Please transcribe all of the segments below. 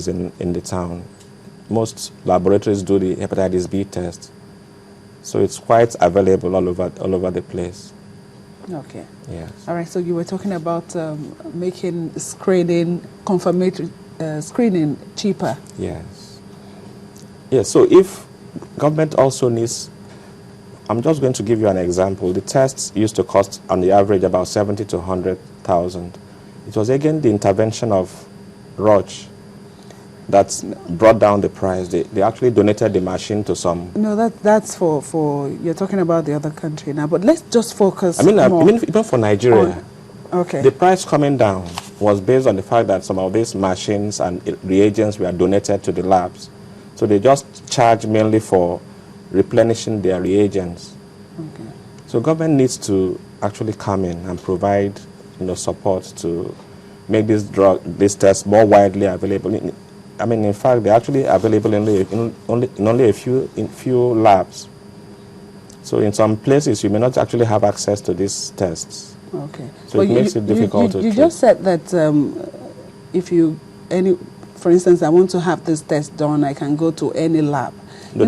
in the town. Most laboratories do the hepatitis B test. So it's quite available all over the place. Okay. Yes. All right, so you were talking about making screening, confirmatory screening cheaper. Yes. Yes, so if government also needs, I'm just going to give you an example. The tests used to cost on the average about 70 to 100,000. It was again the intervention of Roche that brought down the price. They actually donated the machine to some. No, that's for you're talking about the other country now, but let's just focus. I mean even for Nigeria. Okay. The price coming down was based on the fact that some of these machines and reagents were donated to the labs. So they just charge mainly for replenishing their reagents. Okay. So government needs to actually come in and provide, support to make this test more widely available. In fact, they're actually available in only a few labs. So in some places, you may not actually have access to these tests. Okay. So it makes it difficult to treat. You just said that for instance, I want to have this test done, I can go to any lab.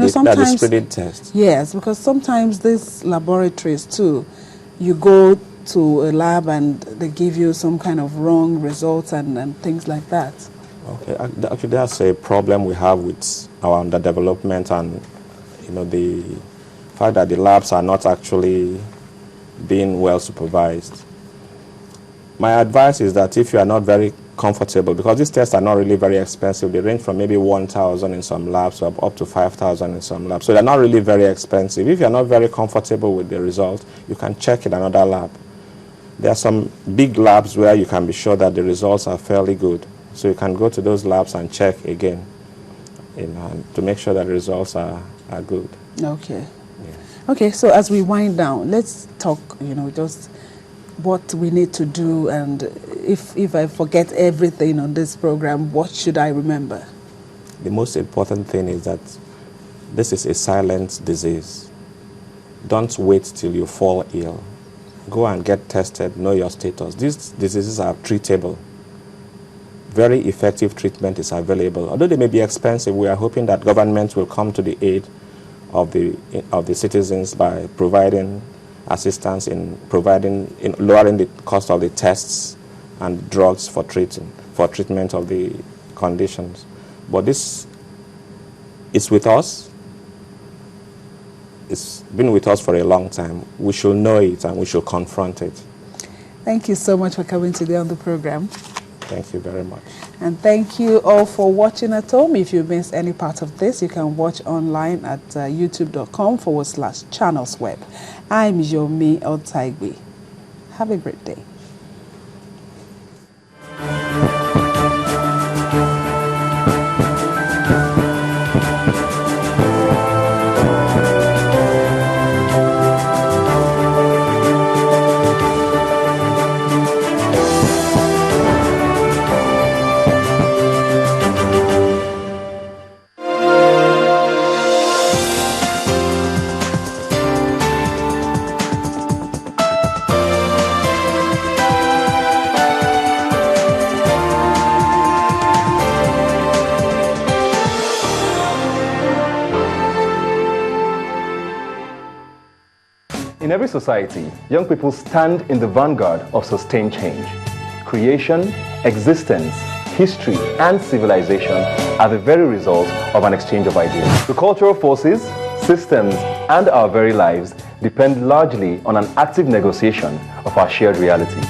Sometimes the screening test. Yes, because sometimes these laboratories too, you go to a lab and they give you some kind of wrong results and things like that. Okay, actually that's a problem we have with our underdevelopment and the fact that the labs are not actually being well supervised. My advice is that if you are not very comfortable, because these tests are not really very expensive, they range from maybe 1,000 in some labs up to 5,000 in some labs. So they're not really very expensive. If you're not very comfortable with the result, you can check in another lab. There are some big labs where you can be sure that the results are fairly good. So you can go to those labs and check again to make sure that the results are good. Okay. Yeah. Okay, so as we wind down, let's talk, just what we need to do, and if I forget everything on this program, what should I remember? The most important thing is that this is a silent disease. Don't wait till you fall ill. Go and get tested, know your status. These diseases are treatable. Very effective treatment is available. Although they may be expensive, we are hoping that government will come to the aid of the citizens by providing assistance in lowering the cost of the tests and drugs for treatment of the conditions. But this is with us. It's been with us for a long time. We should know it and we should confront it. Thank you so much for coming today on the program. Thank you very much. And thank you all for watching at home. If you missed any part of this, you can watch online at youtube.com/channelsweb. I'm Yomi Otaigwe. Have a great day. In every society, young people stand in the vanguard of sustained change. Creation, existence, history, and civilization are the very result of an exchange of ideas. The cultural forces, systems, and our very lives depend largely on an active negotiation of our shared reality.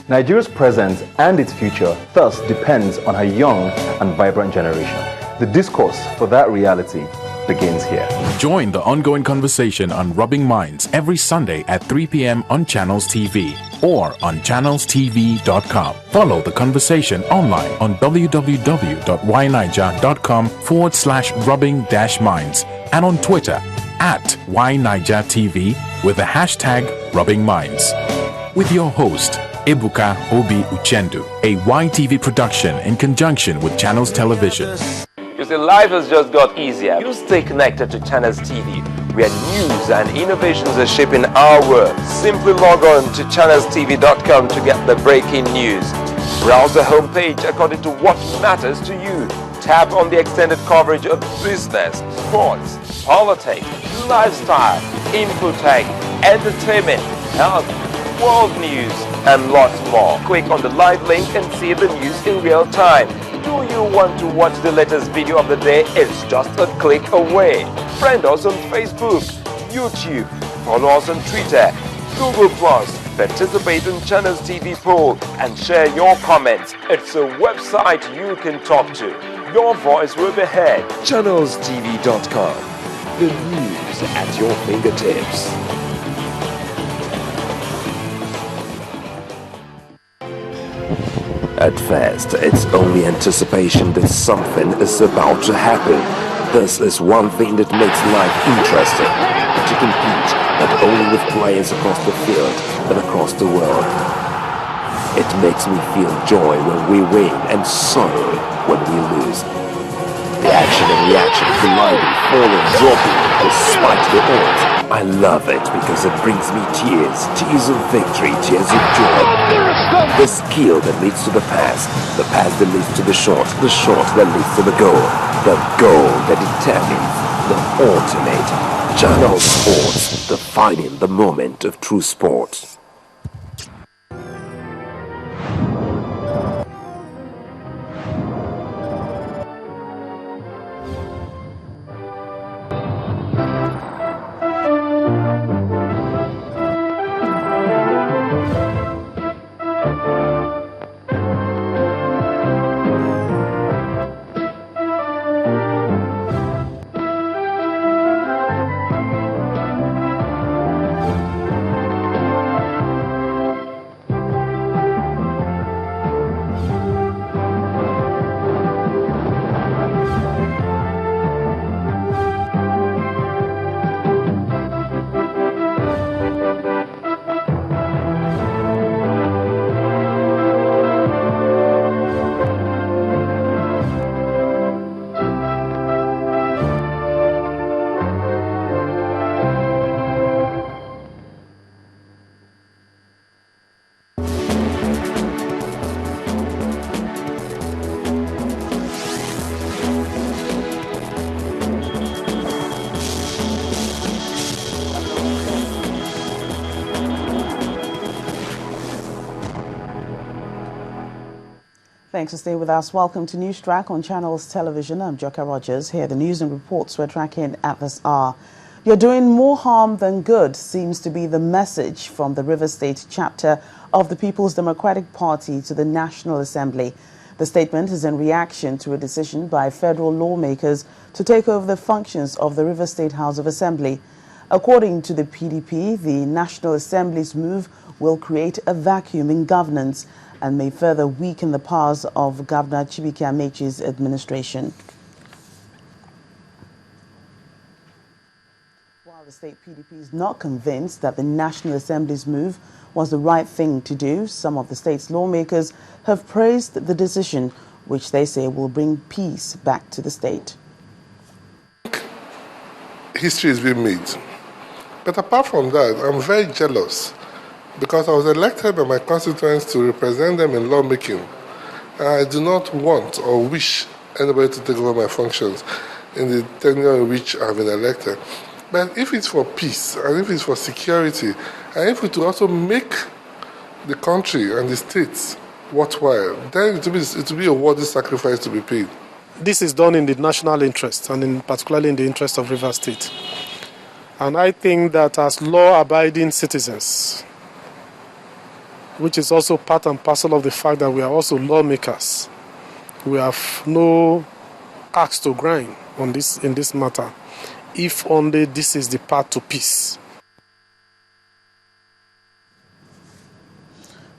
Nigeria's present and its future thus depends on her young and vibrant generation. The discourse for that reality begins here. Join the ongoing conversation on Rubbing Minds every Sunday at 3 p.m. on Channels TV or on channelstv.com. Follow the conversation online on www.yniger.com/rubbing-minds and on Twitter at YNigerTV with the hashtag Rubbing Minds. With your host, Ebuka Obi Uchendu, a YTV production in conjunction with Channels Television. You see, life has just got easier. You stay connected to Channels TV, where news and innovations are shaping our world. Simply log on to channelstv.com to get the breaking news. Browse the homepage according to what matters to you. Tap on the extended coverage of business, sports, politics, lifestyle, infotech, entertainment, health, world news, and lots more. Click on the live link and see the news in real time. Do you want to watch the latest video of the day? It's just a click away. Friend us on Facebook, YouTube, follow us on Twitter, Google+, participate in Channels TV poll and share your comments. It's a website you can talk to. Your voice will be heard. ChannelsTV.com. The news at your fingertips. At first, it's only anticipation that something is about to happen. This is one thing that makes life interesting. To compete not only with players across the field, but across the world. It makes me feel joy when we win and sorrow when we lose. The action and reaction, colliding, falling, dropping, despite the odds. I love it because it brings me tears. Tears of victory, tears of joy. The skill that leads to the pass that leads to the shot that leads to the goal that determines the ultimate. Channel Sports, defining the moment of true sport. Thanks for staying with us. Welcome to News Track on Channels Television. I'm Joka Rogers. Here are the news and reports we're tracking at this hour. You're doing more harm than good seems to be the message from the Rivers State chapter of the People's Democratic Party to the National Assembly. The statement is in reaction to a decision by federal lawmakers to take over the functions of the Rivers State House of Assembly. According to the PDP, the National Assembly's move will create a vacuum in governance and may further weaken the powers of Governor Chibuike Amechi's administration. While the state PDP is not convinced that the National Assembly's move was the right thing to do, some of the state's lawmakers have praised the decision, which they say will bring peace back to the state. History is being made. But apart from that, I'm very jealous because I was elected by my constituents to represent them in lawmaking. I do not want or wish anybody to take over my functions in the tenure in which I've been elected. But if it's for peace, and if it's for security, and if it will also make the country and the states worthwhile, then it will be a worthy sacrifice to be paid. This is done in the national interest, and particularly in the interest of Rivers State. And I think that as law-abiding citizens, which is also part and parcel of the fact that we are also lawmakers, we have no axe to grind on this in this matter, if only this is the path to peace.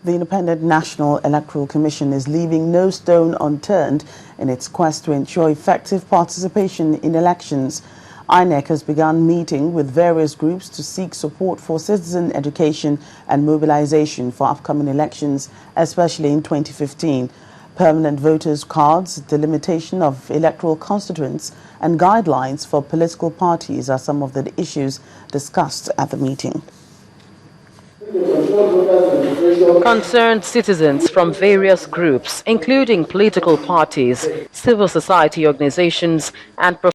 The Independent National Electoral Commission is leaving no stone unturned in its quest to ensure effective participation in elections. INEC has begun meeting with various groups to seek support for citizen education and mobilization for upcoming elections, especially in 2015. Permanent voters' cards, delimitation of electoral constituents, and guidelines for political parties are some of the issues discussed at the meeting. Concerned citizens from various groups, including political parties, civil society organizations, and